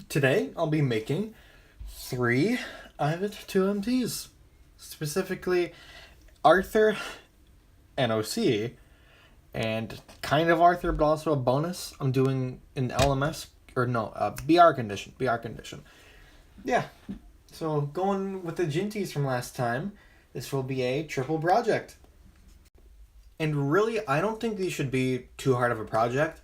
Today I'll be making 3 Ivatt 2MTs. Specifically, Arthur and OC, and kind of Arthur, but also a bonus. I'm doing an LMS, or no, BR condition. Yeah, so going with the Jinties from last time, this will be a triple project. And really, I don't think these should be too hard of a project.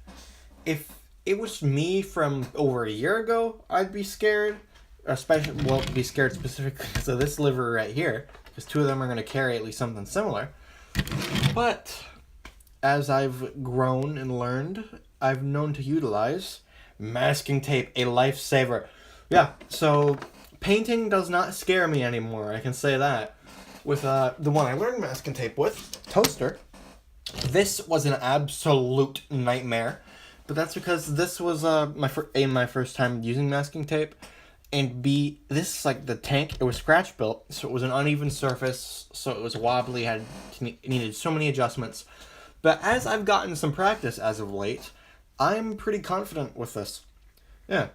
If it was me from over a year ago, I'd be scared. Especially, well, be scared specifically because of this livery right here, because 2 of them are going to carry at least something similar. But as I've grown and learned, I've known to utilize masking tape, a lifesaver. Yeah, so painting does not scare me anymore, I can say that. With the one I learned masking tape with, Toaster, this was an absolute nightmare. But that's because this was my first time using masking tape. And B, this, like, the tank, it was scratch built, so it was an uneven surface, so it was wobbly, it needed so many adjustments. But as I've gotten some practice as of late, I'm pretty confident with this. Yeah.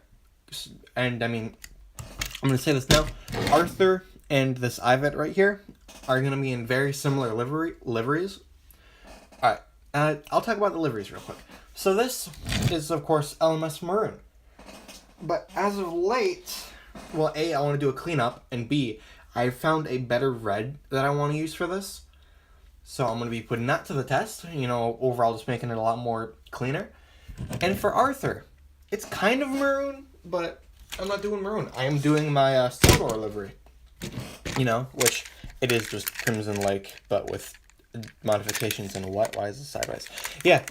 And, I mean, I'm going to say this now. Arthur and this Ivatt right here are going to be in very similar liveries. Alright, I'll talk about the liveries real quick. So this is, of course, LMS Maroon. But as of late, well, A, I want to do a cleanup, and B, I found a better red that I want to use for this. So I'm going to be putting that to the test, overall just making it a lot more cleaner. And for Arthur, it's kind of maroon, but I'm not doing maroon. I am doing my Sildor livery, which it is just Crimson Lake, but with modifications and what? Why is it sideways? Yeah.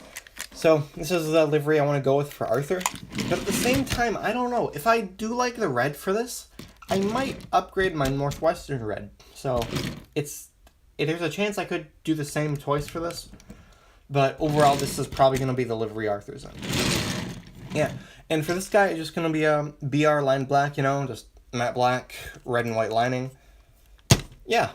So, this is the livery I want to go with for Arthur. But at the same time, I don't know. If I do like the red for this, I might upgrade my Northwestern red. So, there's a chance I could do the same choice for this. But overall, this is probably going to be the livery Arthur's in. Yeah. And for this guy, it's just going to be a BR lined black, just matte black, red and white lining. Yeah.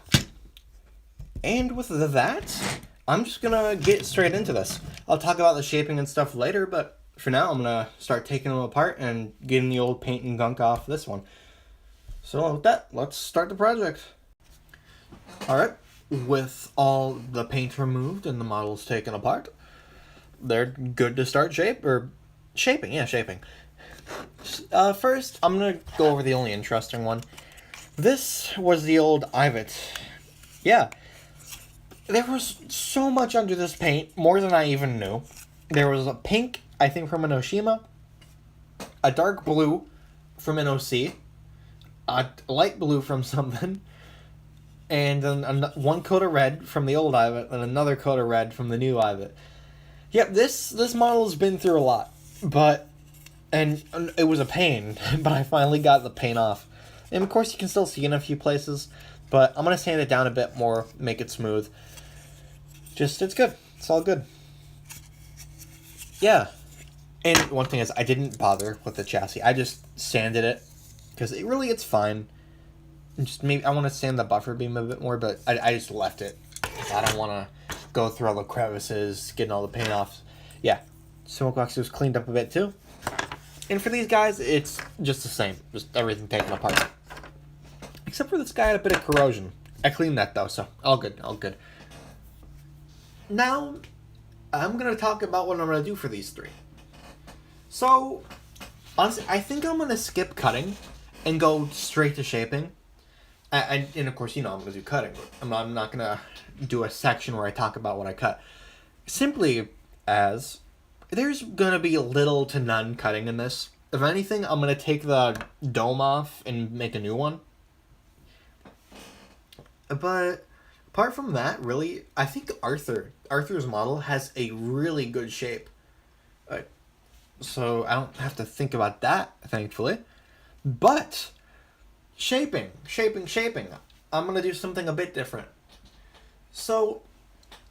And with that, I'm just going to get straight into this. I'll talk about the shaping and stuff later, but for now, I'm going to start taking them apart and getting the old paint and gunk off this one. So with that, let's start the project. Alright, with all the paint removed and the models taken apart, they're good to start shaping. First, I'm going to go over the only interesting one. This was the old Ivatt. Yeah. There was so much under this paint, more than I even knew. There was a pink, I think, from an Oshima, a dark blue from an OC, a light blue from something, and then one coat of red from the old Ivatt, and another coat of red from the new Ivatt. Yep, this model has been through a lot, and it was a pain, but I finally got the paint off. And of course, you can still see in a few places, but I'm going to sand it down a bit more, make it smooth. It's good. It's all good. Yeah. And one thing is, I didn't bother with the chassis. I just sanded it, because it's fine. Just maybe I want to sand the buffer beam a bit more, but I just left it. I don't want to go through all the crevices, getting all the paint off. Yeah. Smoke box was cleaned up a bit too. And for these guys, it's just the same. Just everything taken apart. Except for this guy had a bit of corrosion. I cleaned that though, so all good. Now, I'm going to talk about what I'm going to do for these 3. So, honestly, I think I'm going to skip cutting and go straight to shaping. And of course, I'm going to do cutting. But I'm not going to do a section where I talk about what I cut. Simply as there's going to be little to none cutting in this. If anything, I'm going to take the dome off and make a new one. But apart from that, really, I think Arthur's model has a really good shape. So I don't have to think about that, thankfully. But shaping. I'm going to do something a bit different. So,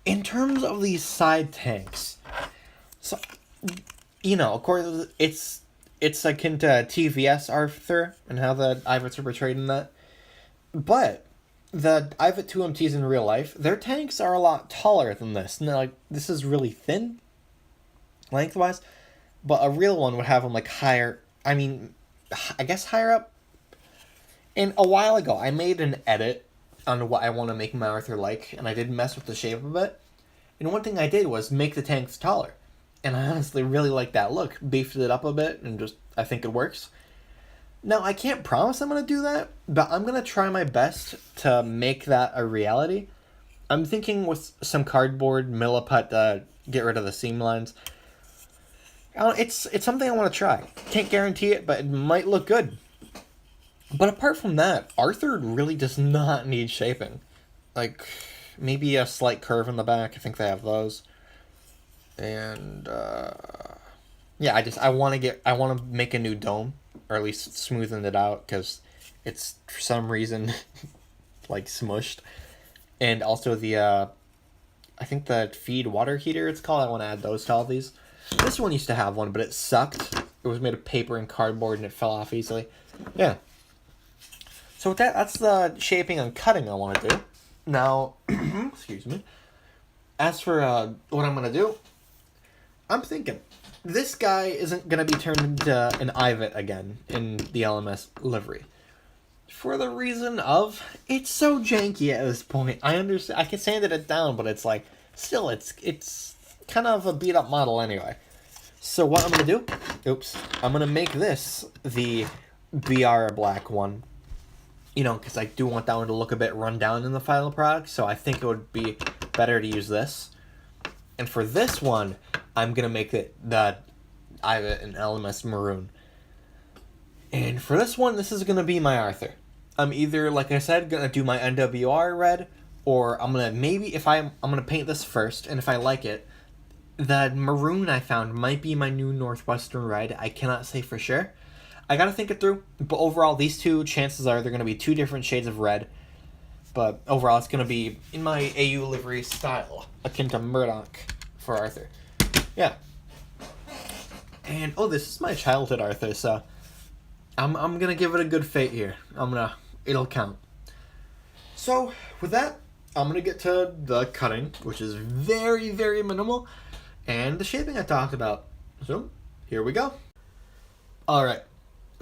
in terms of these side tanks, so, of course, it's akin to TVS Arthur and how the Ivatts are portrayed in that. But the Ivatt 2MTs in real life, their tanks are a lot taller than this. And this is really thin, lengthwise. But a real one would have them, higher. I mean, I guess, higher up. And a while ago, I made an edit on what I want to make my Arthur like, and I did mess with the shape of it. And one thing I did was make the tanks taller. And I honestly really like that look. Beefed it up a bit, and just, I think it works. Now, I can't promise I'm going to do that, but I'm going to try my best to make that a reality. I'm thinking with some cardboard, milliput to get rid of the seam lines. It's something I want to try. Can't guarantee it, but it might look good. But apart from that, Arthur really does not need shaping. Like, maybe a slight curve in the back. I think they have those. And, yeah, I want to make a new dome. Or at least smoothen it out, because it's, for some reason, like, smushed. And also the, I think the feed water heater it's called. I want to add those to all these. This one used to have one, but it sucked. It was made of paper and cardboard, and it fell off easily. Yeah. So with that's the shaping and cutting I want to do. Now, excuse me. As for what I'm going to do, I'm thinking this guy isn't going to be turned into an Ivatt again in the LMS livery. For the reason of, it's so janky at this point. I understand. I can sanded it down, but it's like, still, it's kind of a beat up model anyway. So what I'm going to do, I'm going to make this the BR black one. You know, because I do want that one to look a bit run down in the final product, so I think it would be better to use this. And for this one, I'm going to make it the Ivatt and LMS maroon. And for this one, this is going to be my Arthur. I'm either, like I said, going to do my NWR red, or I'm going to maybe, I'm going to paint this first, and if I like it, the maroon I found might be my new Northwestern red. I cannot say for sure. I gotta think it through, but overall, these two, chances are they're gonna be two different shades of red. But overall, it's gonna be in my AU livery style, akin to Murdoch for Arthur. Yeah. And, this is my childhood Arthur, so I'm gonna give it a good fate here. It'll count. So, with that, I'm gonna get to the cutting, which is very, very minimal, and the shaping I talked about. So, here we go. Alright.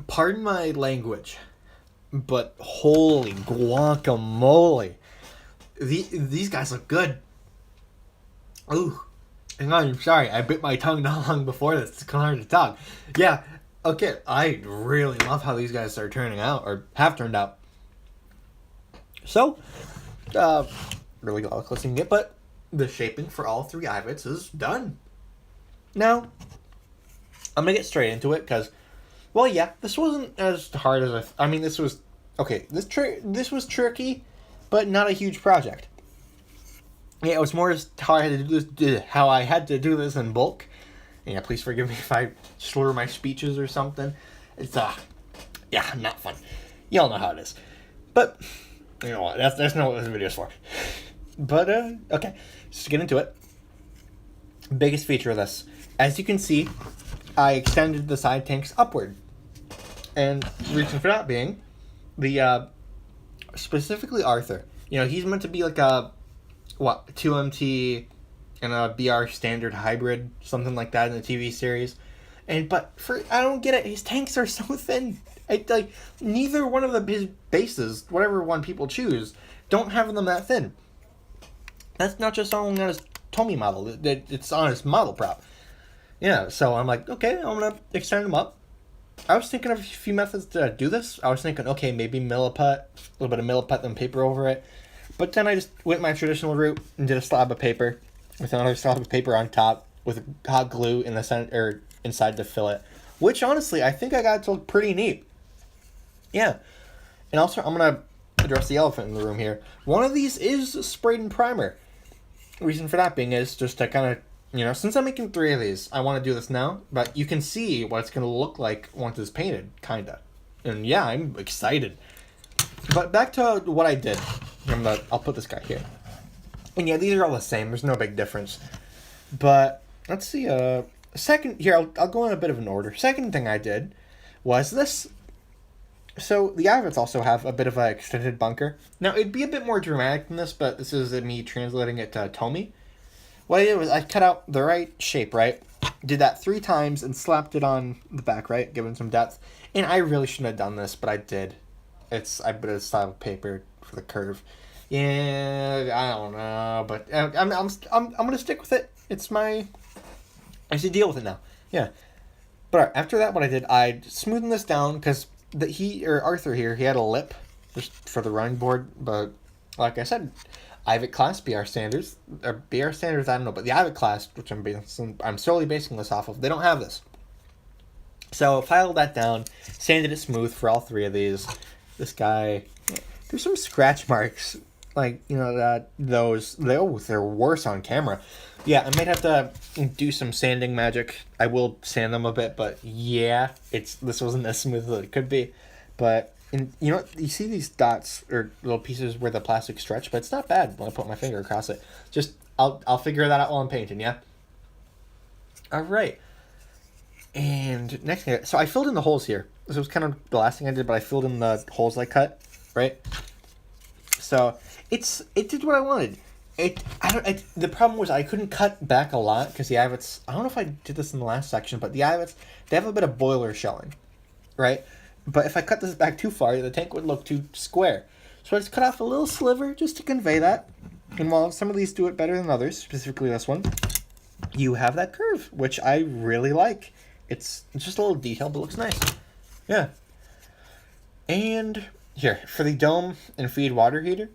Pardon my language, but holy guacamole. These guys look good. Ooh. Hang on, I'm sorry. I bit my tongue not long before this. It's kind of hard to talk. Yeah, okay. I really love how these guys are turning out, or have turned out. So, really glad close you can get, but the shaping for all three Ivats is done. Now, I'm going to get straight into it, because well, yeah, this wasn't as hard as I mean, this was okay. This was tricky, but not a huge project. Yeah, it was more as how I had to do this in bulk. Yeah, please forgive me if I slur my speeches or something. It's yeah, not fun. Y'all know how it is. But you know what? That's not what this video is for. But okay, just to get into it. Biggest feature of this, as you can see, I extended the side tanks upward. And the reason for that being, the, specifically Arthur. You know, he's meant to be like a, 2MT and a BR standard hybrid, something like that in the TV series. But I don't get it, his tanks are so thin. Neither one of his bases, whatever one people choose, don't have them that thin. That's not just only on his Tomy model, it's on his model prop. Yeah, so I'm like, okay, I'm going to extend them up. I was thinking of a few methods to do this. I was thinking, okay, maybe milliput, a little bit of milliput, then paper over it. But then I just went my traditional route and did a slab of paper with another slab of paper on top with hot glue in the center, or inside to fill it. Which, honestly, I think I got it to look pretty neat. Yeah. And also, I'm going to address the elephant in the room here. One of these is sprayed in primer. The reason for that being is just to kind of, you know, since I'm making 3 of these, I want to do this now, but you can see what it's going to look like once it's painted, kind of. And yeah, I'm excited. But back to what I did. I'll put this guy here. And yeah, these are all the same. There's no big difference. But let's see. Second, here, I'll go in a bit of an order. Second thing I did was this. So the Ivats also have a bit of an extended bunker. Now, it'd be a bit more dramatic than this, but this is me translating it to Tomy. What I did was I cut out the right shape, right? Did that 3 times and slapped it on the back, right? Giving some depth. And I really shouldn't have done this, but I did. I put a style of paper for the curve. Yeah, I don't know, but I'm gonna stick with it. I should deal with it now. Yeah. But after that, what I did, I smoothed this down because Arthur here, he had a lip just for the running board. But like I said, Ivatt class BR standards or BR standards, I don't know, but the Ivatt class, which I'm solely basing this off of, they don't have this. So filed that down, sanded it smooth for all 3 of these. This guy, there's some scratch marks, like they're worse on camera. Yeah, I might have to do some sanding magic. I will sand them a bit, but yeah, this wasn't as smooth as it could be. But you see these dots or little pieces where the plastic stretch, but it's not bad when I put my finger across it. Just I'll figure that out while I'm painting. Yeah. All right. And next thing, so I filled in the holes here. This was kind of the last thing I did, but I filled in the holes I cut, right? So it did what I wanted. The problem was I couldn't cut back a lot because the Ivats, I don't know if I did this in the last section, but the Ivats, they have a bit of boiler showing, right? But if I cut this back too far, the tank would look too square. So I just cut off a little sliver just to convey that. And while some of these do it better than others, specifically this one, you have that curve, which I really like. It's just a little detail, but looks nice. Yeah. And here, for the dome and feed water heater,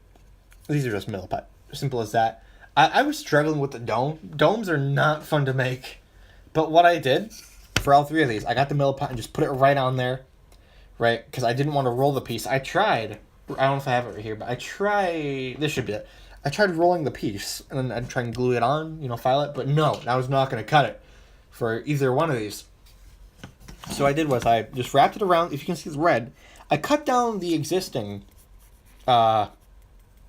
these are just Milliput. Simple as that. I was struggling with the dome. Domes are not fun to make. But what I did, for all 3 of these, I got the Milliput and just put it right on there. Right? Because I didn't want to roll the piece. I tried. I don't know if I have it right here, but this should be it. I tried rolling the piece, and then I'd try and glue it on, file it. But no, that was not going to cut it for either one of these. So what I did was I just wrapped it around. If you can see the red, I cut down the existing dome.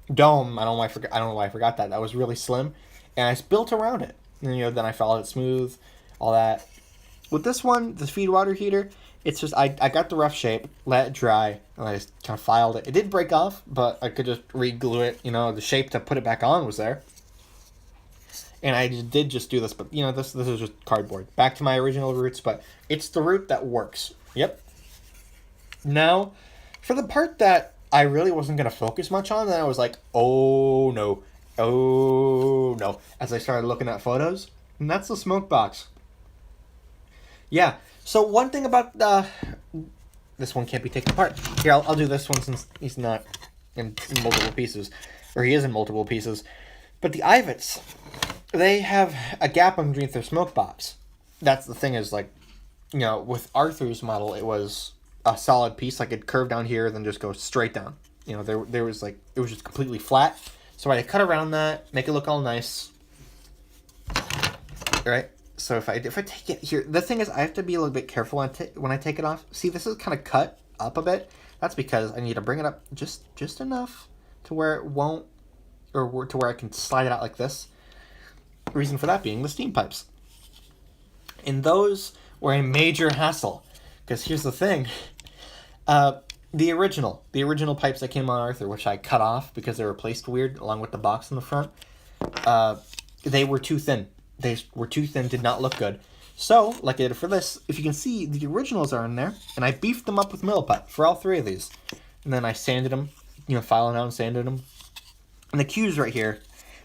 I don't know why I forgot that. That was really slim, and I just built around it. And then I followed it smooth, all that. With this one, the feed water heater, it's just I got the rough shape, let it dry, and I just kind of filed it. It did break off, but I could just re-glue it. The shape to put it back on was there. And I did just do this, but this is just cardboard. Back to my original roots, but it's the route that works. Yep. Now, for the part that I really wasn't going to focus much on, then I was like, oh no, as I started looking at photos, and that's the smoke box. Yeah, so one thing about this one can't be taken apart. Here, I'll do this one since he's not in multiple pieces, or he is in multiple pieces. But the Ivats, they have a gap underneath their smoke box. That's the thing is, with Arthur's model, it was a solid piece, like it curved down here, then just goes straight down. There was it was just completely flat. So I cut around that, make it look all nice. All right. So if I take it here, the thing is I have to be a little bit careful when I take it off. See, this is kind of cut up a bit. That's because I need to bring it up just enough to where it won't, or to where I can slide it out like this. The reason for that being the steam pipes. And those were a major hassle. Because here's the thing. The original pipes that came on Arthur, which I cut off because they were placed weird along with the box in the front, they were too thin. They were too thin, did not look good. So, like I did for this, if you can see, the originals are in there, and I beefed them up with Milliput for all 3 of these. And then I sanded them, filing out and sanded them. And the cues right here,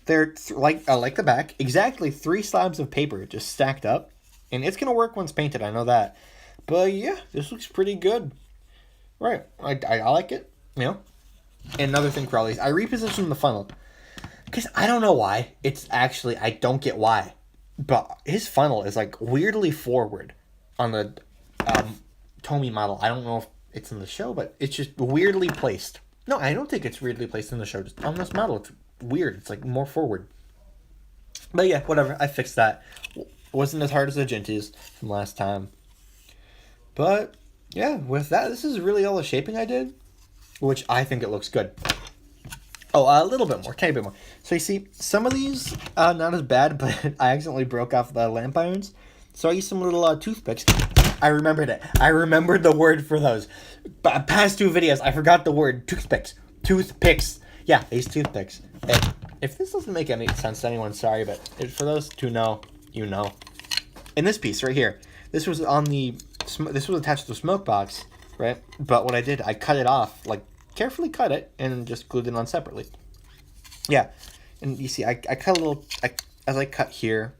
they're like the back, exactly 3 slabs of paper just stacked up. And it's going to work once painted, I know that. But yeah, this looks pretty good. Right, I like it, And another thing for all these, I repositioned the funnel. Because I don't know why. I don't get why. But his funnel is weirdly forward on the Tomy model. I don't know if it's in the show, but it's just weirdly placed. No, I don't think it's weirdly placed in the show. Just on this model, it's weird. It's more forward. But yeah, whatever. I fixed that. Wasn't as hard as the Genties from last time. But yeah, with that, this is really all the shaping I did, which I think it looks good. Oh, a little bit more, tiny bit more. So you see, some of these, not as bad, but I accidentally broke off the lamp irons. So I used some little toothpicks. I remembered it. I remembered the word for those. Past 2 videos, I forgot the word. Toothpicks. Toothpicks. Yeah, these toothpicks. If this doesn't make any sense to anyone, sorry, but for those who know, you know. in this piece right here. This was attached to the smoke box, right? But what I did, I cut it off, like carefully cut it, and just glued it on separately. Yeah, and you see, I cut a little, as I cut here,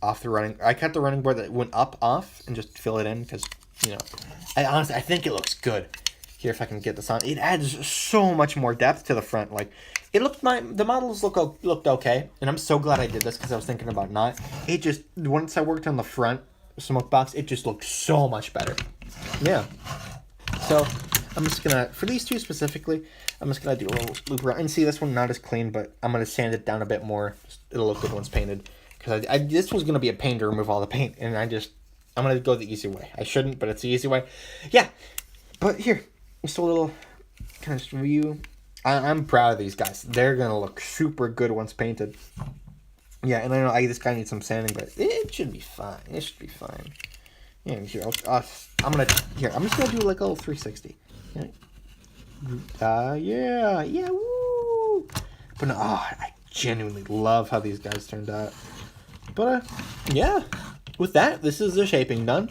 off the running, I cut the running board that went up off, and just fill it in, because, you know, I think it looks good. Here, if I can get this on, it adds so much more depth to the front. Like, it looked, the models looked okay, and I'm so glad I did this, because I was thinking about not. It just, once I worked on the front smoke box, it just looked so much better. Yeah. So, I'm just gonna, for these two specifically, I'm just gonna do a little loop around. And see, this one not as clean, but I'm gonna sand it down a bit more. It'll look good once painted. Because this was gonna be a pain to remove all the paint, and I'm gonna go the easy way. I shouldn't, but it's the easy way. Yeah. But here, just a little kind of review. I'm proud of these guys. They're gonna look super good once painted. Yeah, and I know this guy needs some sanding, but it should be fine. It should be fine. Yeah, here, I'm just gonna do like a little 360. Yeah, woo! But no, I genuinely love how these guys turned out. But, yeah, with that, this is the shaping done.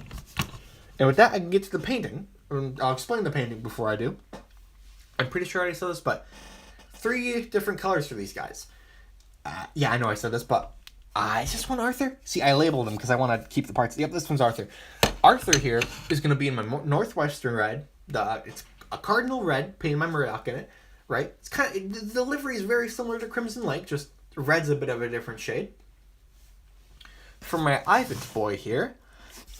And with that, I can get to the painting. I'll explain the painting before I do. I'm pretty sure I already said this, but 3 different colors for these guys. Yeah, I know I said this, but is this one Arthur? See, I labeled them because I want to keep the parts. Yep, this one's Arthur. Arthur here is going to be in my Northwestern red. It's a cardinal red, painted my Murdoch in it, right? It's the livery is very similar to Crimson Lake, just red's a bit of a different shade. For my Ivatt boy here,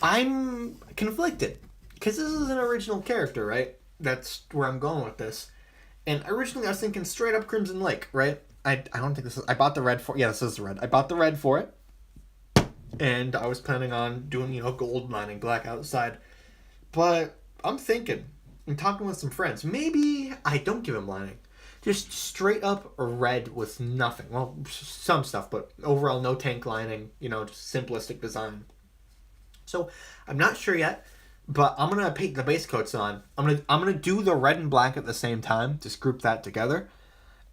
I'm conflicted because this is an original character, right? That's where I'm going with this. And originally I was thinking straight up Crimson Lake, right? I don't think this is... I bought the red for... Yeah, this is the red. I bought the red for it. And I was planning on doing, gold lining, black outside. But I'm thinking, I'm talking with some friends, maybe I don't give him lining. Just straight up red with nothing. Well, some stuff, but overall no tank lining, just simplistic design. So I'm not sure yet, but I'm going to paint the base coats on. I'm gonna do the red and black at the same time, just group that together.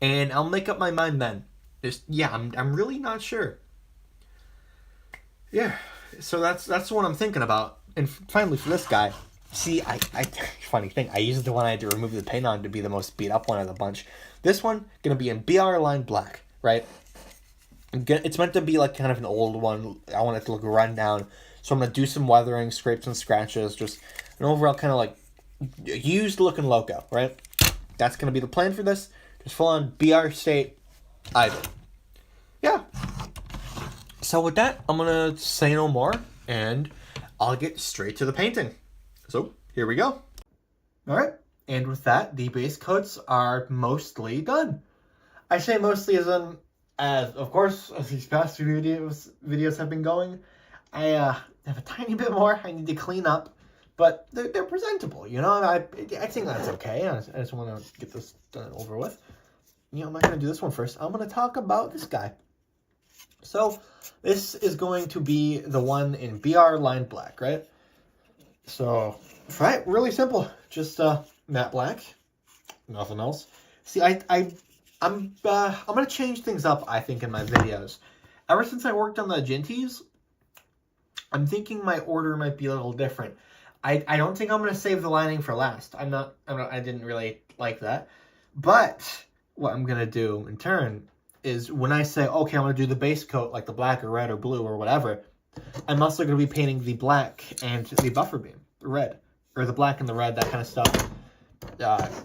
And I'll make up my mind then. I'm really not sure. Yeah, so that's the one I'm thinking about. And finally, for this guy, see, funny thing, I used the one I had to remove the paint on to be the most beat up one of the bunch. This one, gonna be in BR line black, right? It's meant to be like kind of an old one. I want it to look run down. So I'm gonna do some weathering, scrapes and scratches, just an overall kind of like used looking loco, right? That's gonna be the plan for this. Just full on BR state Ivatt. Yeah. So with that, I'm going to say no more, and I'll get straight to the painting. So, here we go. Alright, and with that, the base coats are mostly done. I say mostly as of course, as these past few videos have been going, I have a tiny bit more I need to clean up, but they're presentable, I think that's okay. I just want to get this done over with. I'm not going to do this one first. I'm going to talk about this guy. So, this is going to be the one in BR line black, right? So, right, really simple. Just matte black, nothing else. See, I'm going to change things up, I think, in my videos. Ever since I worked on the Jinties, I'm thinking my order might be a little different. I don't think I'm going to save the lining for last. I didn't really like that. But what I'm going to do in turn is when I say, okay, I'm going to do the base coat, like the black or red or blue or whatever, I'm also going to be painting the black and the buffer beam, the red, or the black and the red, that kind of stuff.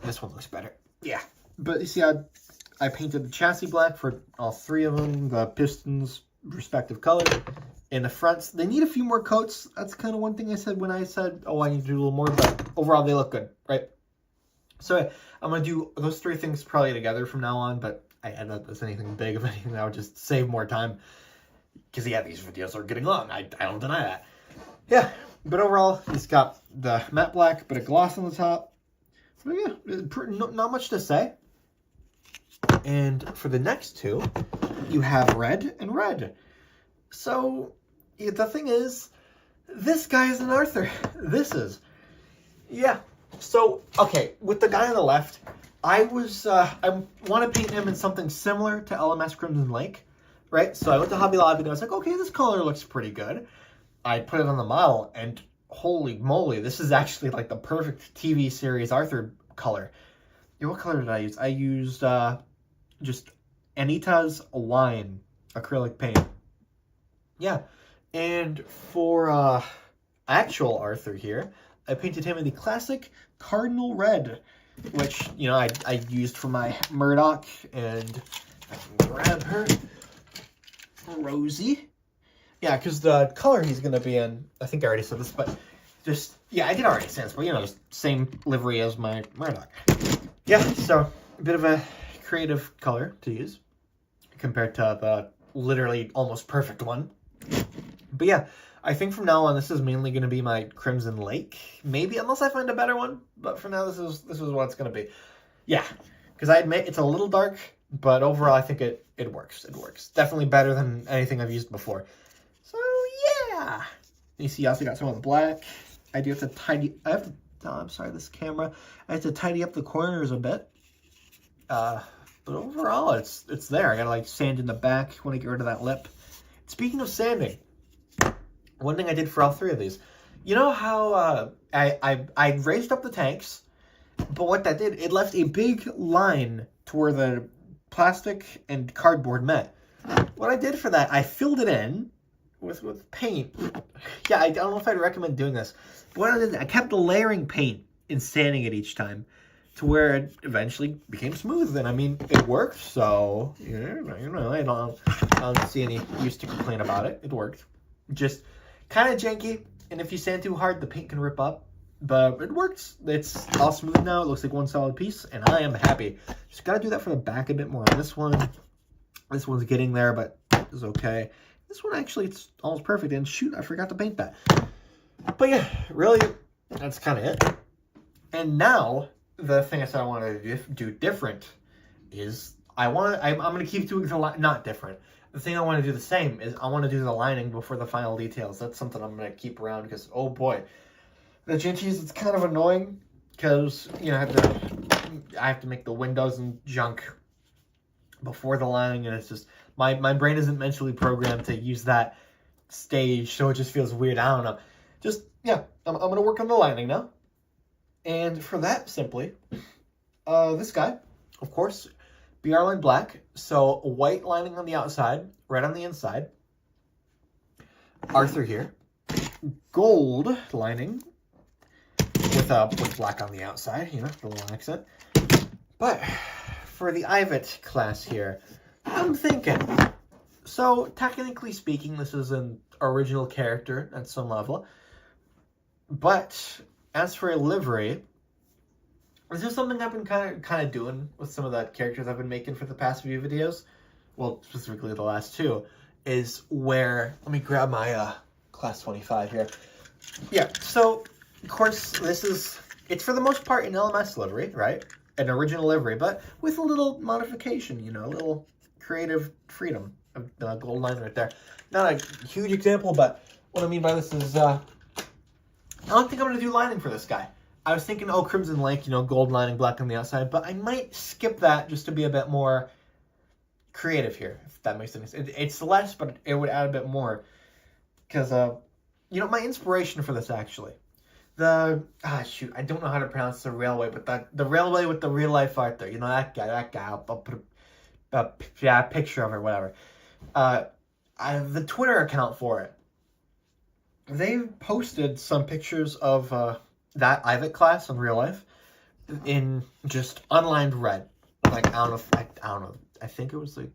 This one looks better. Yeah. But you see, I painted the chassis black for all 3 of them, the pistons, respective colors. In the fronts, they need a few more coats. That's kind of one thing I said when I said, oh, I need to do a little more, but overall they look good, right? So I'm going to do those 3 things probably together from now on, but I end up with anything big. If anything, I would just save more time. Because, yeah, these videos are getting long. I don't deny that. Yeah, but overall, it's got the matte black, but a gloss on the top. So, yeah, not much to say. And for the next 2, you have red and red. So, yeah, the thing is, this guy is an Arthur. This is. Yeah. So, okay, with the guy on the left, I want to paint him in something similar to LMS Crimson Lake, right? So I went to Hobby Lobby and I was like, okay, this color looks pretty good. I put it on the model, and holy moly, this is actually like the perfect TV series Arthur color. Yeah, what color did I use? I used just Anita's Wine acrylic paint. Yeah, and for actual Arthur here, I painted him in the classic Cardinal Red, which, you know, I used for my Murdoch, and I can grab her. Rosie. Yeah, because the color he's going to be in, I think I already said this, but just, yeah, I did already say this, but, you know, just same livery as my Murdoch. Yeah, so a bit of a creative color to use compared to the literally almost perfect one. But yeah, I think from now on, this is mainly going to be my Crimson Lake. Maybe, unless I find a better one. But for now, this is what it's going to be. Yeah, because I admit it's a little dark, but overall, I think it works. It works. Definitely better than anything I've used before. So, yeah. You see, I also got some of the black. I do have to tidy... oh, I'm sorry, this camera. I have to tidy up the corners a bit. But overall, it's there. I got to, like, sand in the back when I get rid of that lip. Speaking of sanding, one thing I did for all three of these, you know how I raised up the tanks, but what that did, it left a big line to where the plastic and cardboard met. What I did for that, I filled it in with paint. Yeah, I don't know if I'd recommend doing this, but what I did, I kept layering paint and sanding it each time to where it eventually became smooth. And I mean, it worked, so, you know, I don't see any use to complain about it. It worked. Just kind of janky, and if you sand too hard, the paint can rip up. But it works. It's all smooth now. It looks like one solid piece, and I am happy. Just got to do that for the back a bit more on this one. This one's getting there, but it's okay. This one, actually, it's almost perfect. And shoot, I forgot to paint that. But yeah, really, that's kind of it. And now, the thing I said I want to do different is I'm going to keep doing not different. The thing I want to do the same is I want to do the lining before the final details. That's something I'm going to keep around because, oh boy, the Ginchies, it's kind of annoying because, you know, I have to make the windows and junk before the lining, and it's just, my brain isn't mentally programmed to use that stage, so it just feels weird. I don't know. Just, yeah, I'm going to work on the lining now. And for that, simply, this guy, of course, BR line black, so white lining on the outside, red on the inside. Arthur here, gold lining with black on the outside, you know, a little accent. But for the Ivatt class here, I'm thinking, so technically speaking, this is an original character at some level, but as for a livery, this is something I've been kind of doing with some of the characters I've been making for the past few videos. Well, specifically the last two, is where, let me grab my class 25 here. Yeah, so of course it's for the most part an LMS livery, right? An original livery, but with a little modification, you know, a little creative freedom. The gold line right there. Not a huge example, but what I mean by this is, I don't think I'm going to do lining for this guy. I was thinking, oh, Crimson Lake, you know, gold lining, black on the outside, but I might skip that just to be a bit more creative here, if that makes sense. It's less, but it would add a bit more. Because, you know, my inspiration for this, actually, shoot, I don't know how to pronounce the railway, but the railway with the real life art there, you know, that guy, I'll put a picture of it, whatever. I have the Twitter account for it. They've posted some pictures of that Ivatt class in real life in just unlined red. Like, I don't know. I think it was like,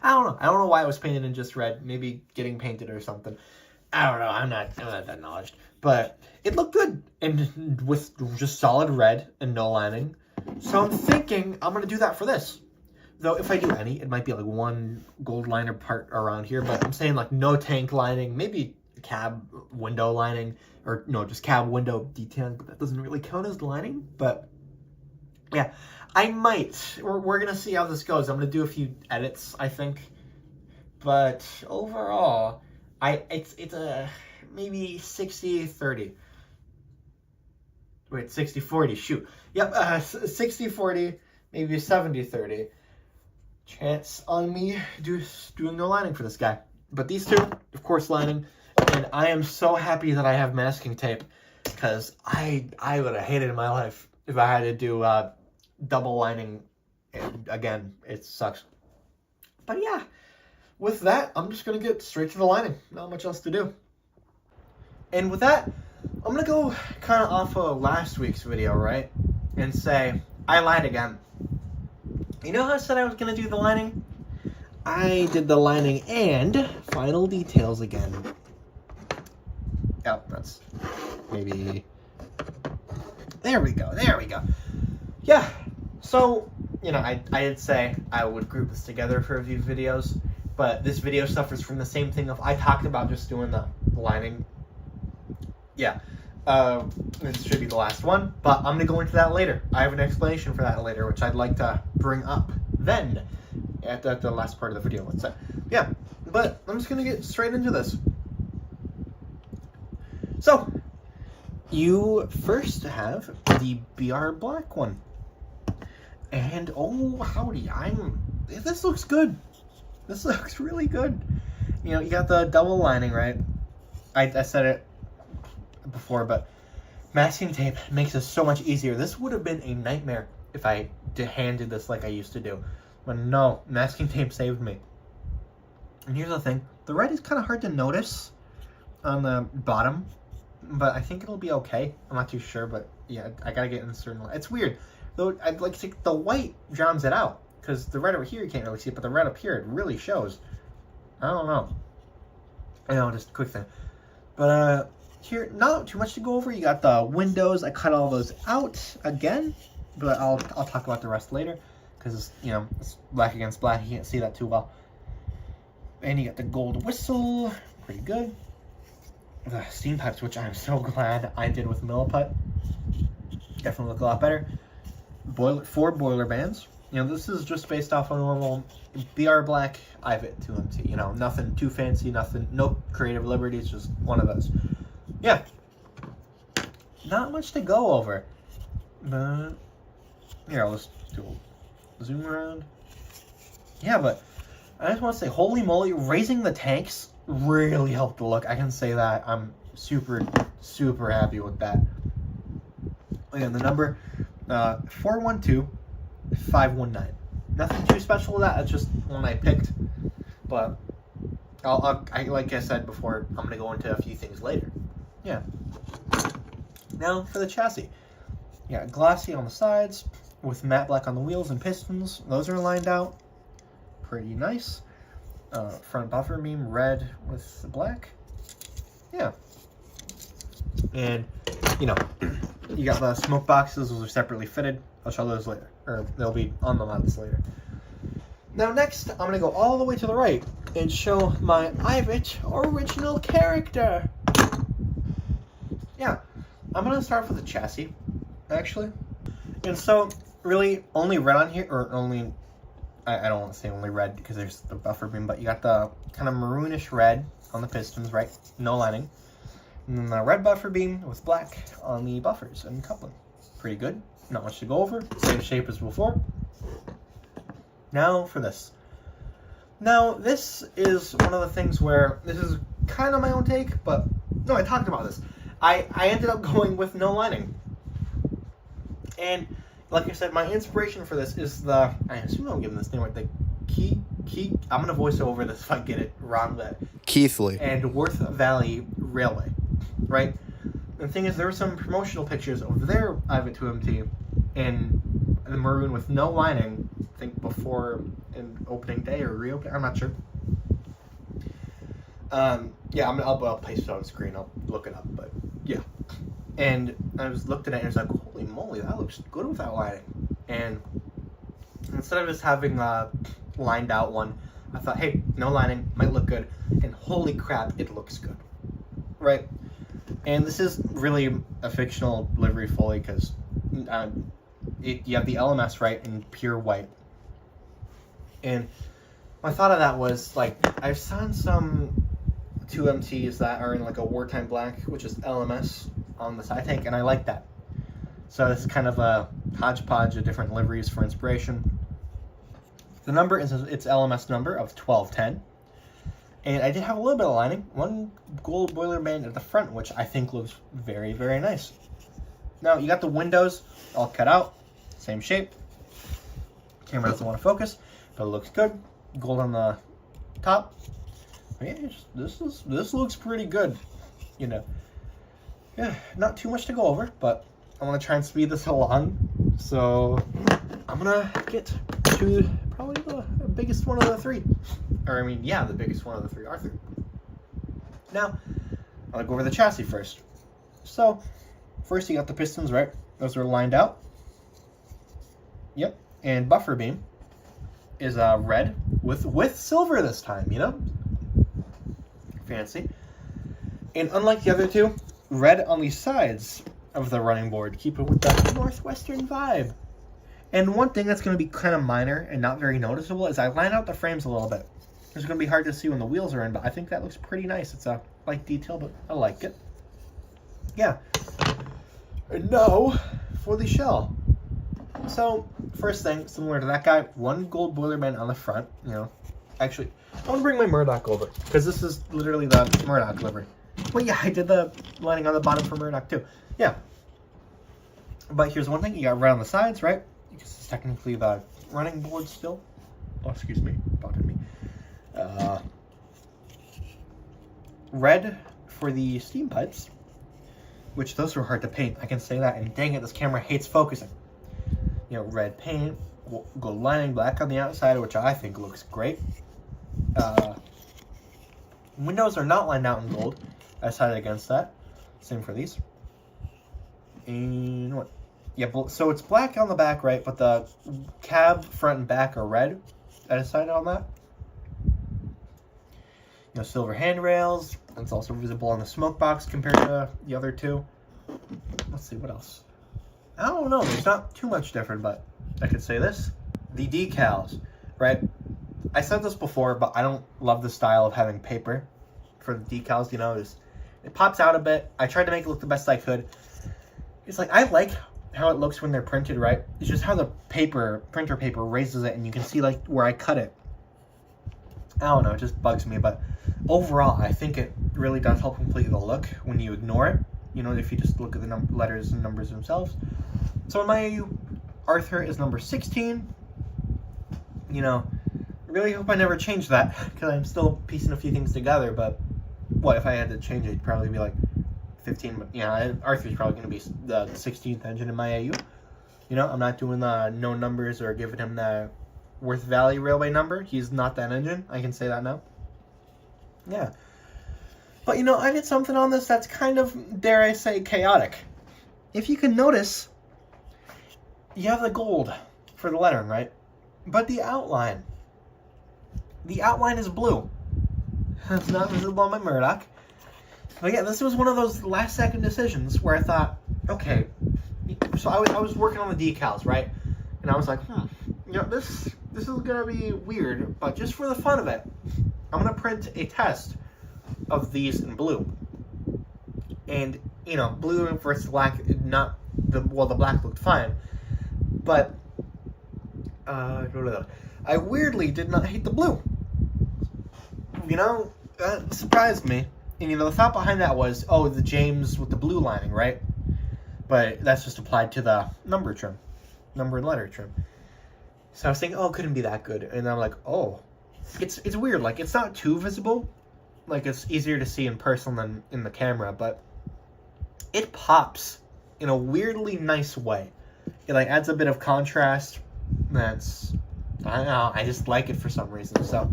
I don't know why it was painted in just red. Maybe getting painted or something. I don't know. I'm not that knowledge. But it looked good, and with just solid red and no lining. So I'm thinking I'm going to do that for this. Though if I do any, it might be like one gold liner part around here. But I'm saying like no tank lining, maybe cab window lining, or no, just cab window detailing, but that doesn't really count as lining. But yeah, I might. We're going to see how this goes. I'm going to do a few edits, I think. But overall, it's a maybe 60-30. Wait, 60-40, shoot. Yep, 60-40, maybe 70-30. Chance on me doing no lining for this guy. But these two, of course, lining. And I am so happy that I have masking tape, because I would have hated my life if I had to do double lining. And again, it sucks. But yeah, with that, I'm just going to get straight to the lining. Not much else to do. And with that, I'm going to go kind of off of last week's video, right? And say, I lied again. You know how I said I was going to do the lining? I did the lining and final details again. Oh, that's maybe... There we go. Yeah, so, you know, I did say I would group this together for a few videos, but this video suffers from the same thing of I talked about just doing the lining. Yeah, this should be the last one, but I'm going to go into that later. I have an explanation for that later, which I'd like to bring up then, at the last part of the video, let's say. Yeah, but I'm just going to get straight into this. So, you first have the BR Black one. And, oh, howdy, this looks good. This looks really good. You know, you got the double lining, right? I said it before, but masking tape makes this so much easier. This would have been a nightmare if I handed this like I used to do. But no, masking tape saved me. And here's the thing. The red is kind of hard to notice on the bottom, but I think it'll be okay. I'm not too sure, but yeah, I gotta get in a certain light. It's weird. Though I'd like to think the white drowns it out, because the red over here you can't really see it, but the red up here, it really shows. I don't know. I know, just a quick thing. But here, not too much to go over. You got the windows. I cut all those out again, but I'll talk about the rest later, because, you know, it's black against black. You can't see that too well. And you got the gold whistle. Pretty good. The steam pipes, which I'm so glad I did with Milliput. Definitely look a lot better. 4 boiler bands. You know, this is just based off a normal BR Black Ivatt 2MT. You know, nothing too fancy, nothing, no creative liberties, just one of those. Yeah. Not much to go over. But, here, let's do a zoom around. Yeah, but I just want to say, holy moly, raising the tanks really helped the look. I can say that. I'm super, super happy with that. Again, the number 412519. Nothing too special with that. It's just one I picked. But like I said before, I'm gonna go into a few things later. Yeah. Now for the chassis. Yeah, glossy on the sides with matte black on the wheels and pistons. Those are lined out. Pretty nice. Front buffer beam red with the black. Yeah. And you know, you got the smoke boxes. Those are separately fitted. I'll show those later, or they'll be on the mounts later. Now next, I'm going to go all the way to the right and show my Ivatt original character. Yeah, I'm going to start with the chassis, actually. And so, really, only red on here, or only, I don't want to say only red because there's the buffer beam, but you got the kind of maroonish red on the pistons, right? No lining. And then the red buffer beam with black on the buffers and coupling. Pretty good. Not much to go over. Same shape as before. Now for this. Now, this is one of the things where, this is kind of my own take, but, no, I talked about this. I ended up going with no lining. And, like I said, my inspiration for this is the, I assume I'm giving this name right, the I'm going to voice over this if I get it wrong, but Keithley. And Worth Valley Railway, right? The thing is, there were some promotional pictures of their Ivatt 2MT in the maroon with no lining, I think before an opening day or reopening, I'm not sure. Yeah, I'll paste it on screen, I'll look it up, but yeah. And I was looked at it and it's like, holy moly, that looks good without lining. And instead of just having a lined out one, I thought, hey, no lining, might look good, and holy crap, it looks good, right? And this is really a fictional livery fully because you have the LMS, right, in pure white. And my thought of that was, like, I've seen some 2MTs that are in, like, a wartime black, which is LMS on the side tank, and I like that. So this is kind of a hodgepodge of different liveries for inspiration. The number is its LMS number of 1210. And I did have a little bit of lining, one gold boiler band at the front, which I think looks very, very nice. Now, you got the windows all cut out, same shape. Camera doesn't want to focus, but it looks good. Gold on the top. Yeah, this looks pretty good, you know. Yeah, not too much to go over, but I want to try and speed this along. So I'm gonna get to probably the biggest one of the three. Or I mean, yeah, the biggest one of the three, Arthur. Now, I'm gonna go over the chassis first. So, first you got the pistons, right? Those are lined out. Yep. And buffer beam is red with silver this time, you know? Fancy. And unlike the other two, red on the sides of the running board. Keep it with that Northwestern vibe. And one thing that's going to be kind of minor and not very noticeable is I line out the frames a little bit. It's going to be hard to see when the wheels are in, but I think that looks pretty nice. It's a light detail, but I like it. Yeah. And now for the shell. So, first thing, similar to that guy, one gold boiler band on the front, you know. Actually, I want to bring my Murdoch over, because this is literally the Murdoch livery. Well, yeah, I did the lining on the bottom for Murdoch, too. Yeah. But here's one thing, you got red on the sides, right? Because it's technically the running board still. Oh, excuse me, pardon me. Red for the steam pipes, which those were hard to paint, I can say that, and dang it, this camera hates focusing. You know, red paint, gold lining, black on the outside, which I think looks great. Windows are not lined out in gold. I decided against that. Same for these. And what? Yeah, so it's black on the back, right? But the cab front and back are red. I decided on that. You know, silver handrails. It's also visible on the smoke box compared to the other two. Let's see, what else? I don't know. There's not too much different, but I could say this. The decals, right? I said this before, but I don't love the style of having paper for the decals, you know. It pops out a bit. I tried to make it look the best I could. It's like, I like how it looks when they're printed, right? It's just how the printer paper raises it, and you can see, like, where I cut it. I don't know, it just bugs me, but overall, I think it really does help complete the look when you ignore it. You know, if you just look at the letters and numbers themselves. So in my AU, Arthur is number 16. You know, I really hope I never change that, because I'm still piecing a few things together, but what if I had to change it? It'd probably be like 15, but yeah, Arthur's probably going to be the 16th engine in my AU. You know, I'm not doing the no numbers or giving him the Worth Valley Railway number. He's not that engine. I can say that now. Yeah. But, you know, I did something on this that's kind of, dare I say, chaotic. If you can notice, you have the gold for the lettering, right? But the outline is blue. It's not visible on my Murdoch. But yeah, this was one of those last-second decisions where I thought, okay, so I was working on the decals, right? And I was like, you know, this is gonna be weird, but just for the fun of it, I'm gonna print a test of these in blue. And, you know, blue versus black, the black looked fine. But, I weirdly did not hate the blue. You know, that surprised me. And, you know, the thought behind that was, oh, the James with the blue lining, right? But that's just applied to the number and letter trim. So I was thinking, oh, it couldn't be that good. And I'm like, oh, it's weird. Like, it's not too visible. Like, it's easier to see in person than in the camera, but it pops in a weirdly nice way. It, like, adds a bit of contrast. I don't know, I just like it for some reason. So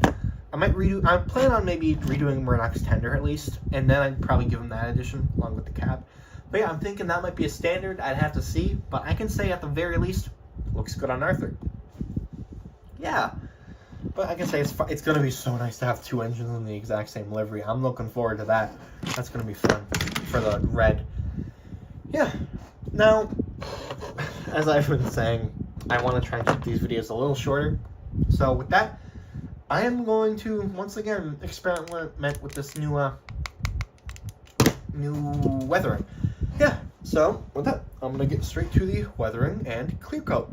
I plan on maybe redoing Murdoch's tender at least, and then I'd probably give him that edition along with the cab. But yeah, I'm thinking that might be a standard. I'd have to see, but I can say at the very least, looks good on Arthur. Yeah, but I can say it's going to be so nice to have two engines in the exact same livery. I'm looking forward to that. That's going to be fun for the red. Yeah. Now, as I've been saying, I want to try and keep these videos a little shorter. So with that, I am going to once again experiment with this new weathering. Yeah. So with that, I'm going to get straight to the weathering and clear coat.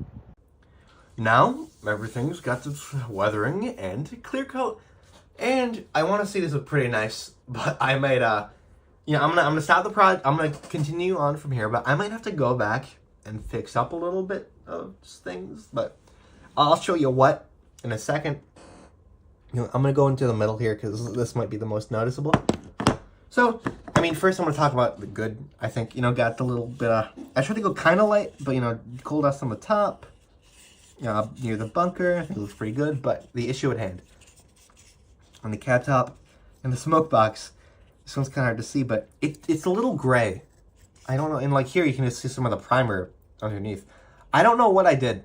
Now, everything's got its weathering and clear coat And I want to see this look pretty nice, but I might, you know, I'm gonna stop the project. I'm gonna continue on from here, but I might have to go back and fix up a little bit of things, but I'll show you what in a second. You know, I'm gonna go into the middle here because this might be the most noticeable. So, I mean, first I'm gonna talk about the good. I think, you know, got the little bit of, I tried to go kind of light, but, you know, coal dust on the top, you know, near the bunker. I think it looks pretty good, but the issue at hand, on the cab top and the smoke box, this one's kind of hard to see, but it's a little gray. I don't know, and like here you can just see some of the primer underneath. I don't know what I did.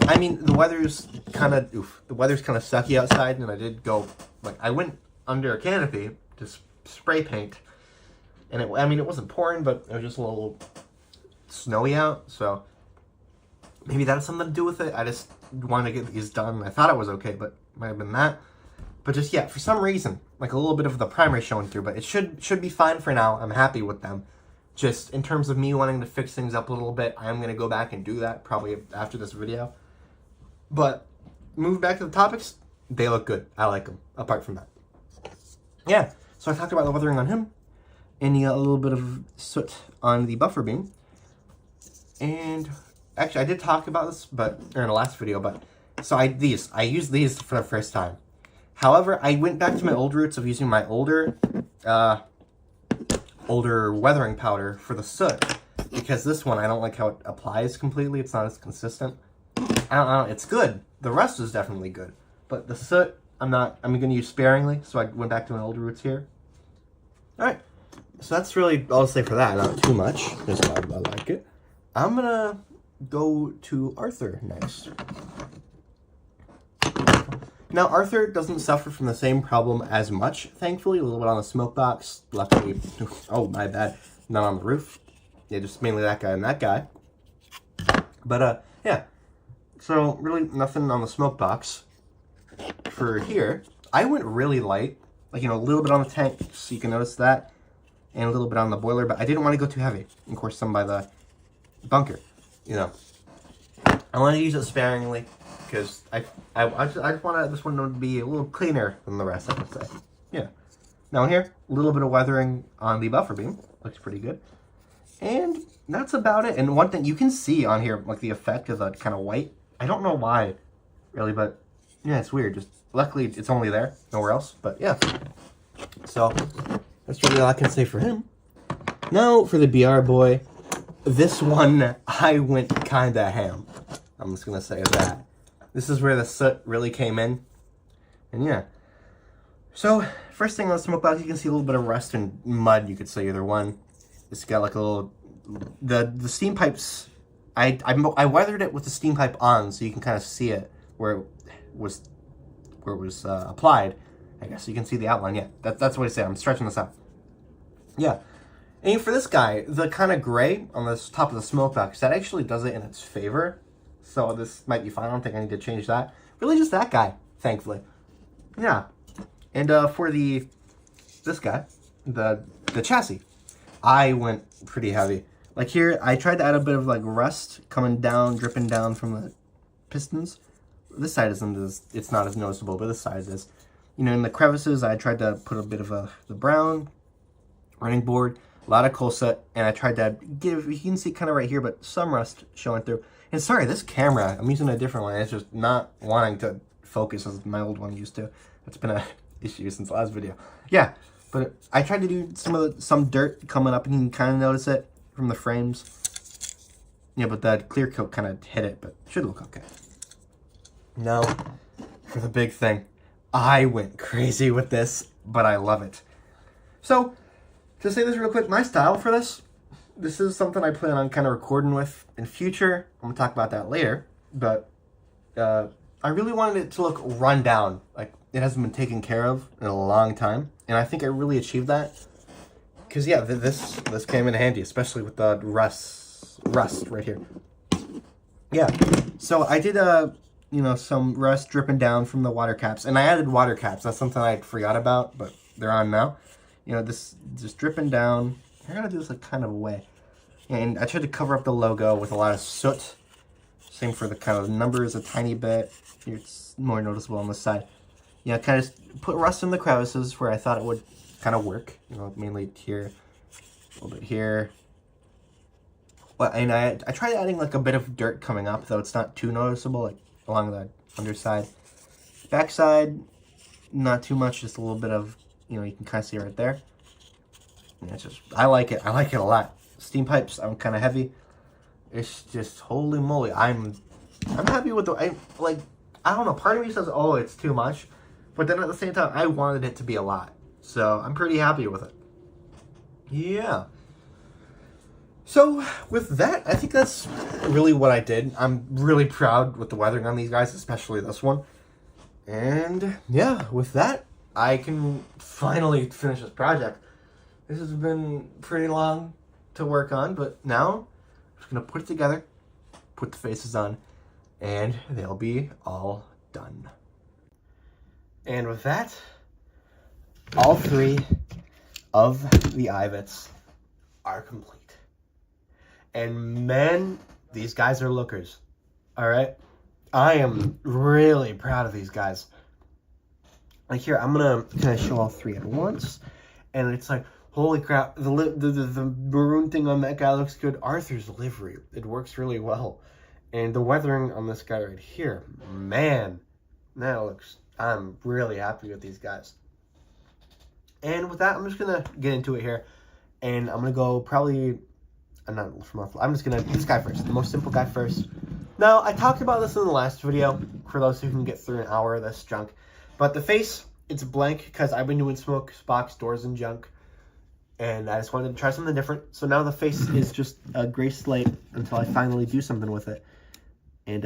I mean, the weather's kind of sucky outside, and I did go, like, I went under a canopy to spray paint, and it wasn't pouring, but it was just a little snowy out, so maybe that has something to do with it. I just wanted to get these done. I thought it was okay, but it might have been that. But just, yeah, for some reason, like a little bit of the primer showing through, but it should be fine for now. I'm happy with them. Just in terms of me wanting to fix things up a little bit, I am going to go back and do that probably after this video. But move back to the topics, they look good. I like them, apart from that. Yeah, so I talked about the weathering on him, and you got a little bit of soot on the buffer beam. And actually, I did talk about this in the last video, but so I used these for the first time. However, I went back to my old roots of using my older weathering powder for the soot, because this one, I don't like how it applies completely. It's not as consistent. I don't know, it's good. The rest is definitely good. But the soot, I'm going to use sparingly, so I went back to my old roots here. Alright, so that's really all I'll say for that. Not too much, just I like it. I'm going to go to Arthur next. Now, Arthur doesn't suffer from the same problem as much, thankfully. A little bit on the smoke box, luckily. Oh, my bad. Not on the roof. Yeah, just mainly that guy and that guy. But, yeah. So, really nothing on the smoke box. For here, I went really light. Like, you know, a little bit on the tank, so you can notice that. And a little bit on the boiler, but I didn't want to go too heavy. Of course, some by the bunker, you know. I want to use it sparingly, because I just want this one to be a little cleaner than the rest, I would say. Yeah. Now here, a little bit of weathering on the buffer beam. Looks pretty good. And that's about it. And one thing you can see on here, like the effect of the kind of white. I don't know why, really, but yeah, it's weird. Just luckily, it's only there, nowhere else. But yeah. So that's really all I can say for him. Now for the BR boy. This one, I went kind of ham. I'm just going to say that. This is where the soot really came in. And yeah. So, first thing on the smoke box, you can see a little bit of rust and mud, you could say either one. It's got like a little... The steam pipes... I weathered it with the steam pipe on, so you can kind of see it where it was applied. I guess you can see the outline. Yeah, that's what I say. I'm stretching this out. Yeah. And for this guy, the kind of gray on the top of the smoke box, that actually does it in its favor. So this might be fine. I don't think I need to change that. Really just that guy, thankfully. Yeah. And for this guy, the chassis, I went pretty heavy. Like here, I tried to add a bit of like rust coming down, dripping down from the pistons. This side it's not as noticeable, but this side is. You know, in the crevices, I tried to put a bit of the brown running board, a lot of coal soot, and I tried to give, you can see kind of right here, but some rust showing through. And sorry, this camera, I'm using a different one. It's just not wanting to focus as my old one used to. That's been an issue since the last video. Yeah, but I tried to do some dirt coming up, and you can kind of notice it from the frames. Yeah, but that clear coat kind of hit it, but it should look okay. Now, for the big thing. I went crazy with this, but I love it. So, to say this real quick, my style for this is something I plan on kind of recording with in future. I'm going to talk about that later, but I really wanted it to look run down, like it hasn't been taken care of in a long time, and I think I really achieved that. Because, yeah, this came in handy, especially with the rust right here. Yeah, so I did you know, some rust dripping down from the water caps. And I added water caps. That's something I forgot about, but they're on now. You know, this just dripping down. I gotta do this like kind of a way. And I tried to cover up the logo with a lot of soot. Same for the kind of numbers a tiny bit. It's more noticeable on this side. you know, kind of put rust in the crevices where I thought it would kind of work. You know, mainly here, a little bit here. Well, and I tried adding like a bit of dirt coming up, though it's not too noticeable, like along the underside. Backside, not too much, just a little bit of, you know, you can kind of see right there. And it's just, I like it a lot. Steam pipes, I'm kind of heavy. It's just, holy moly, I'm happy with the, I don't know, part of me says, oh, it's too much. But then at the same time, I wanted it to be a lot. So I'm pretty happy with it. Yeah. So with that, I think that's really what I did. I'm really proud with the weathering on these guys, especially this one. And yeah, with that, I can finally finish this project. This has been pretty long to work on, but now I'm just going to put it together, put the faces on, and they'll be all done. And with that, all 3 of the Ivats are complete. And man, these guys are lookers. All right? I am really proud of these guys. Like here, I'm going to kind of show all 3 at once. And it's like, holy crap, the maroon thing on that guy looks good. Arthur's livery, it works really well. And the weathering on this guy right here, man, that looks, I'm really happy with these guys. And with that, I'm just going to get into it here. And I'm going to go probably, I'm just going to, this guy first, the most simple guy first. Now, I talked about this in the last video, for those who can get through an hour of this junk. But the face, it's blank, because I've been doing smoke, box, doors, and junk. And I just wanted to try something different. So now the face is just a gray slate until I finally do something with it. And,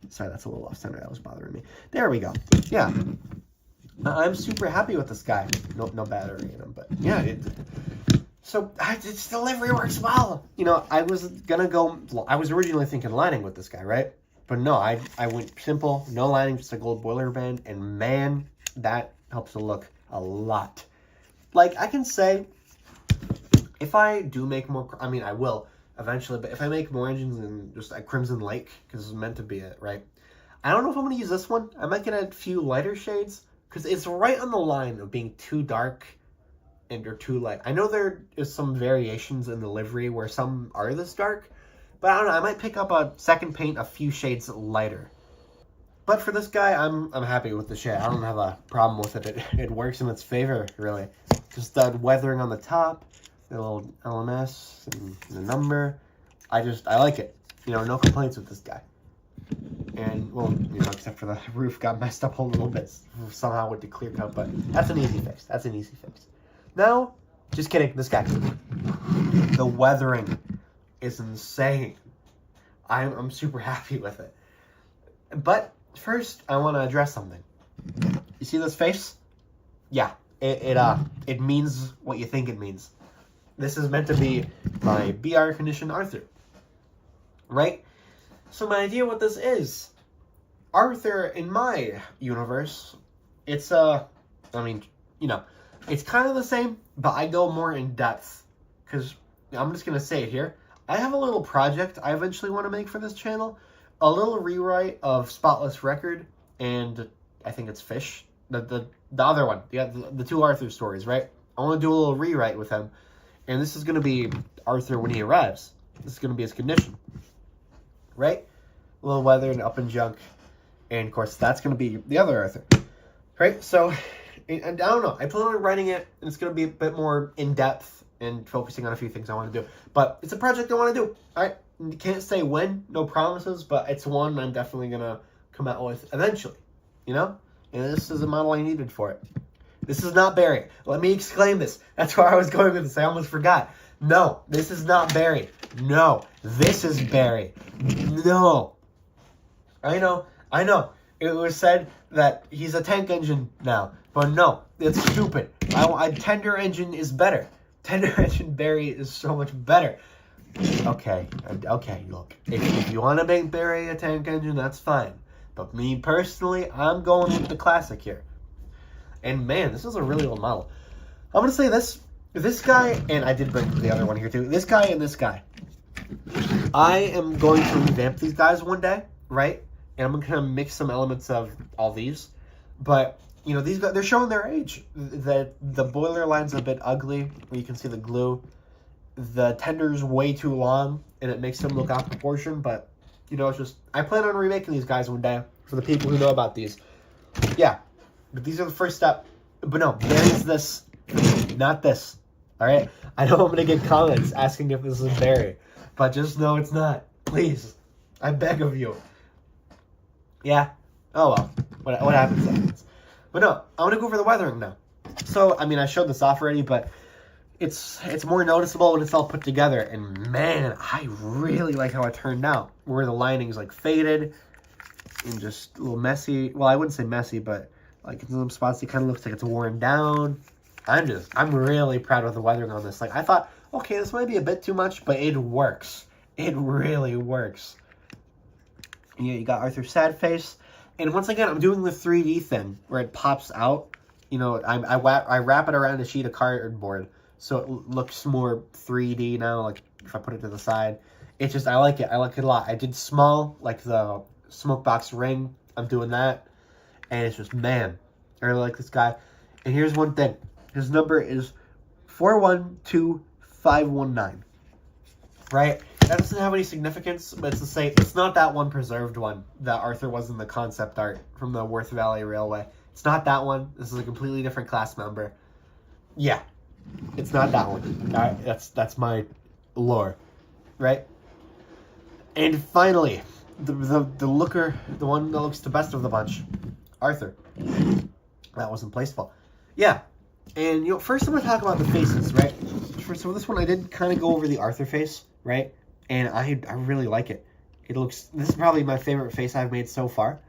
sorry, that's a little off center. That was bothering me. There we go. Yeah. I'm super happy with this guy. No battery in him, but yeah. So its delivery works well. You know, I was originally thinking lining with this guy, right? But no, I went simple, no lining, just a gold boiler band. And man, that helps the look a lot. Like, I can say, if I do make more, I mean, I will eventually, but if I make more engines than just a Crimson Lake, because it's meant to be it, right? I don't know if I'm going to use this one. I might get a few lighter shades, because it's right on the line of being too dark or too light. I know there is some variations in the livery where some are this dark, but I don't know. I might pick up a second paint a few shades lighter. But for this guy, I'm happy with the shade. I don't have a problem with it. It works in its favor, really. Just the weathering on the top, the little LMS and the number. I like it. You know, no complaints with this guy. And, well, you know, except for the roof got messed up a little bit somehow with the clear coat, but that's an easy fix. That's an easy fix. Now, just kidding, this guy. The weathering is insane. I'm super happy with it. But first, I want to address something. You see this face? Yeah, it means what you think it means. This is meant to be my BR condition Arthur, right? So my idea what this is, Arthur in my universe, it's I mean, you know, it's kind of the same, but I go more in depth, because I'm just going to say it here. I have a little project I eventually want to make for this channel, a little rewrite of Spotless Record, and I think it's Fish, the other one, the 2 Arthur stories, right? I want to do a little rewrite with him, and this is going to be Arthur when he arrives. This is going to be his condition, right? A little weather and up and junk, and of course that's going to be the other Arthur, right? So, and I don't know, I plan on writing it, and it's going to be a bit more in-depth and focusing on a few things I want to do, but it's a project I want to do, all right? Can't say when, no promises, but it's one I'm definitely going to come out with eventually, you know? And this is the model I needed for it. This is not Barry. Let me exclaim this. That's where I was going with this. I almost forgot. No, this is not Barry. No, this is Barry. No. I know. It was said that he's a tank engine now, but no, it's stupid. A tender engine is better. Tender engine Barry is so much better. Okay, look. If you want to make Barry a tank engine, that's fine. But me personally, I'm going with the classic here. And man, this is a really old model. I'm going to say this guy, and I did bring the other one here too. This guy and this guy. I am going to revamp these guys one day, right? And I'm going to mix some elements of all these. But you know, these guys, they're showing their age. The boiler line's a bit ugly, where you can see the glue. The tender's way too long, and it makes them look out of proportion, but, you know, it's just, I plan on remaking these guys one day, for the people who know about these. Yeah, but these are the first step. But no, there is this, not this, alright? I know I'm going to get comments asking if this is Barry, but just know it's not. Please, I beg of you. Yeah, oh well, what happens happens. But no, I want to go over the weathering now. So, I mean, I showed this off already, but it's more noticeable when it's all put together. And man, I really like how it turned out. Where the lining's like faded and just a little messy. Well, I wouldn't say messy, but like in some spots it kind of looks like it's worn down. I'm really proud of the weathering on this. Like, I thought, okay, this might be a bit too much, but it works. It really works. And you got Arthur's sad face. And once again, I'm doing the 3D thing where it pops out. You know, I wrap it around a sheet of cardboard so it looks more 3D now. Like if I put it to the side, it's just, I like it. I like it a lot. I did small, like the smoke box ring. I'm doing that, and it's just, man, I really like this guy. And here's one thing: his number is 412519. Right? That doesn't have any significance, but it's to say it's not that one preserved one that Arthur was in the concept art from the Worth Valley Railway. It's not that one. This is a completely different class member. Yeah, it's not that one. All right, that's my lore, right? And finally, the looker, the one that looks the best of the bunch, Arthur. That wasn't placeful. Yeah, and you know, first I'm gonna talk about the faces, right? So this one I did kind of go over the Arthur face, right? And I really like it. This is probably my favorite face I've made so far.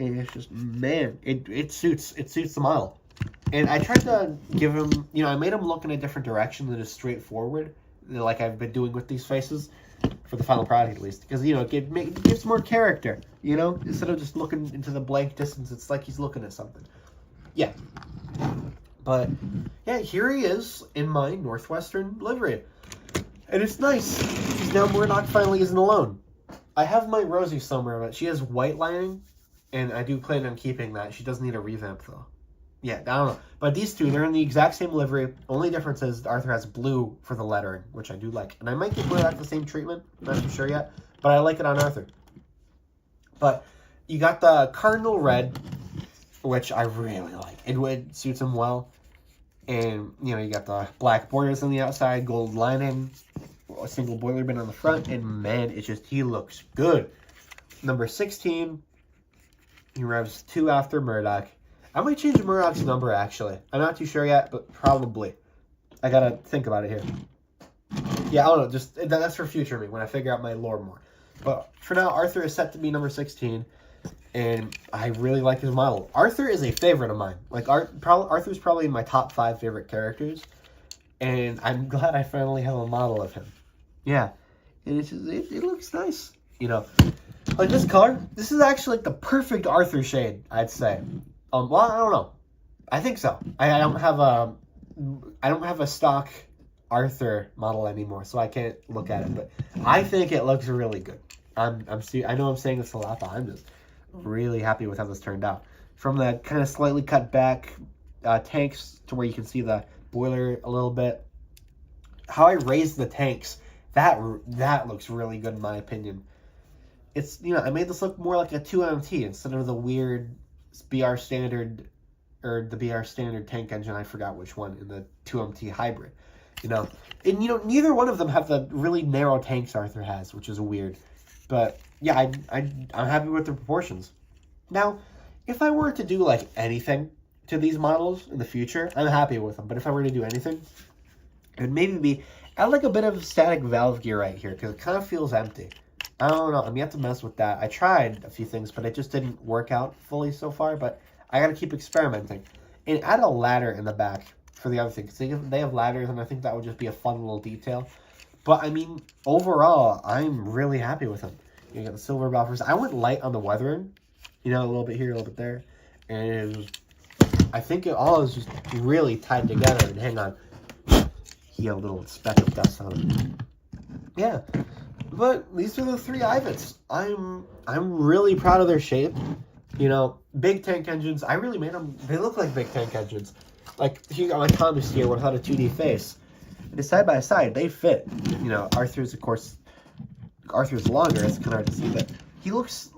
And it's just, man, it suits the model. And I tried to give him, you know, I made him look in a different direction than just straightforward, like I've been doing with these faces, for the final product at least. Because, you know, it gives more character, you know? Instead of just looking into the blank distance, it's like he's looking at something. Yeah. But, yeah, here he is in my Northwestern livery. And it's nice, because now Murdoch finally isn't alone. I have my Rosie somewhere, but she has white lining, and I do plan on keeping that. She does need a revamp, though. Yeah, I don't know. But these two, they're in the exact same livery. Only difference is Arthur has blue for the lettering, which I do like. And I might give Murdoch the same treatment. I'm not too sure yet. But I like it on Arthur. But you got the cardinal red, which I really like. It suits him well. And, you know, you got the black borders on the outside, gold lining, a single boiler bin on the front. And, man, it's just, he looks good. Number 16, he revs 2 after Murdoch. I might change Murdoch's number, actually. I'm not too sure yet, but probably. I gotta think about it here. Yeah, I don't know. Just that's for future me, when I figure out my lore more. But for now, Arthur is set to be number 16. And I really like his model. Arthur is a favorite of mine. Like, Arthur's probably in my top 5 favorite characters. And I'm glad I finally have a model of him. Yeah. And it looks nice. You know. Like, this color, this is actually like the perfect Arthur shade, I'd say. Well, I don't know. I think so. I don't have a stock Arthur model anymore, so I can't look at it. But I think it looks really good. I know I'm saying this a lot, but I'm just really happy with how this turned out. From the kind of slightly cut back tanks to where you can see the boiler a little bit. How I raised the tanks, that looks really good in my opinion. It's, you know, I made this look more like a 2MT instead of the weird BR standard, or the BR standard tank engine, I forgot which one, in the 2MT hybrid. You know, and, you know, neither one of them have the really narrow tanks Arthur has, which is weird. But, yeah, I'm happy with the proportions. Now, if I were to do, like, anything to these models in the future, I'm happy with them. But if I were to do anything, it would maybe be, add, like, a bit of static valve gear right here, because it kind of feels empty. I don't know. I'm yet to mess with that. I tried a few things, but it just didn't work out fully so far. But I got to keep experimenting. And add a ladder in the back for the other thing. Because they have ladders, and I think that would just be a fun little detail. But, I mean, overall, I'm really happy with them. You got the silver buffers. I went light on the weathering. You know, a little bit here, a little bit there. And I think it all is just really tied together. And hang on. He had a little speck of dust on it. Yeah. But these are the 3 Ivats. I'm really proud of their shape. You know, big tank engines, I really made them, they look like big tank engines. Like, you got my Thomas here without a 2D face. And side by side, they fit. You know, Arthur's, of course, Arthur's longer, it's kind of hard to see, but he looks,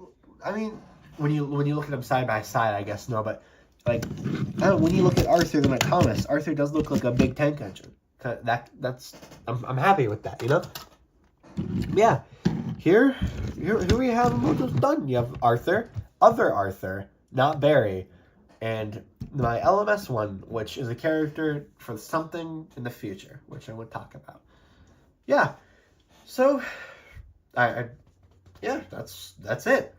I mean, when you look at him side by side, I guess, no, but, like, I don't know, when you look at Arthur and at Thomas, Arthur does look like a big tank engine. I'm happy with that, you know? Yeah, here we have him almost done. You have Arthur, other Arthur, not Barry, and my LMS one, which is a character for something in the future, which I would talk about. Yeah, so yeah, that's it.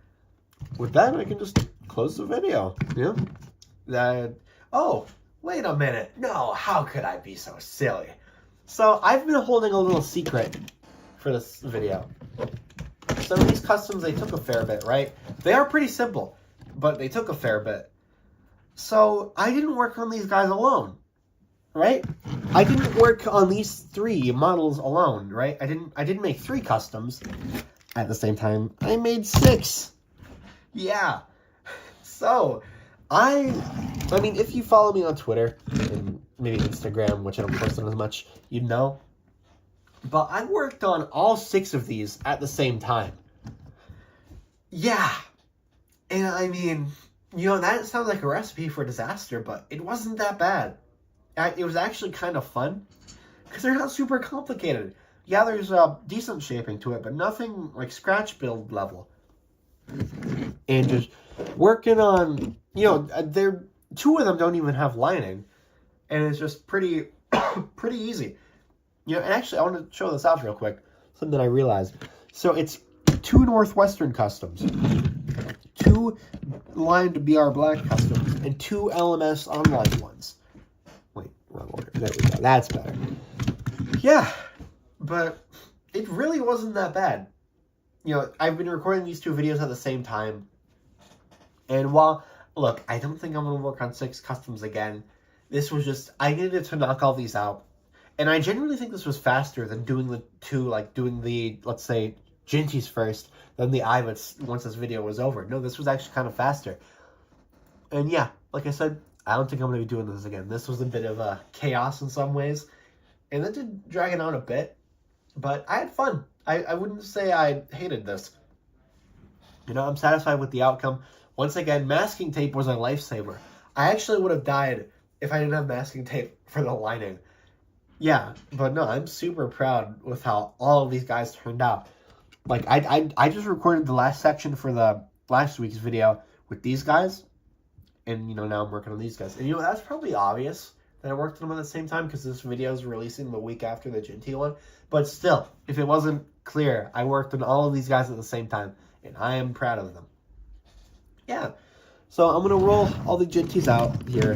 With that, I can just close the video. Yeah. Oh, wait a minute. No, how could I be so silly? So I've been holding a little secret for this video. Some of these customs, they took a fair bit, right? They are pretty simple, but they took a fair bit. So I didn't work on these guys alone, right? I didn't work on these 3 models alone, right? I didn't make 3 customs at the same time. I made 6. Yeah. So I mean, if you follow me on Twitter and maybe Instagram, which I don't post on as much, you'd know. But I worked on all 6 of these at the same time. Yeah. And I mean, you know, that sounds like a recipe for disaster, but it wasn't that bad. It was actually kind of fun because they're not super complicated. Yeah, there's a decent shaping to it, but nothing like scratch build level. And just working on, you know, 2 of them don't even have lining, and it's just pretty easy. You know, and actually, I want to show this off real quick. Something I realized. So it's 2 Northwestern customs, 2 lined BR Black customs, and 2 LMS online ones. Wait, wrong order. There we go. That's better. Yeah, but it really wasn't that bad. You know, I've been recording these 2 videos at the same time. And while, look, I don't think I'm going to work on 6 customs again. This was just, I needed to knock all these out. And I genuinely think this was faster than doing the 2, like doing the, let's say, Jinties first, then the Ivats once this video was over. No, this was actually kind of faster. And yeah, like I said, I don't think I'm going to be doing this again. This was a bit of a chaos in some ways. And that did drag it out a bit. But I had fun. I wouldn't say I hated this. You know, I'm satisfied with the outcome. Once again, masking tape was a lifesaver. I actually would have died if I didn't have masking tape for the lining. Yeah, but no, I'm super proud with how all of these guys turned out. Like, I just recorded the last section for the last week's video with these guys. And, you know, now I'm working on these guys. And, you know, that's probably obvious that I worked on them at the same time because this video is releasing the week after the Jinty one. But still, if it wasn't clear, I worked on all of these guys at the same time. And I am proud of them. Yeah. So I'm going to roll all the Jinties out here.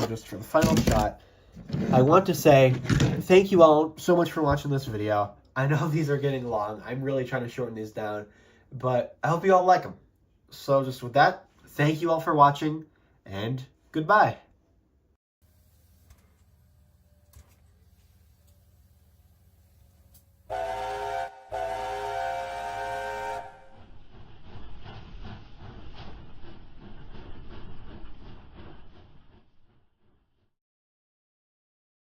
Just for the final shot. I want to say thank you all so much for watching this video. I know these are getting long. I'm really trying to shorten these down. But I hope you all like them. So just with that, thank you all for watching. And goodbye.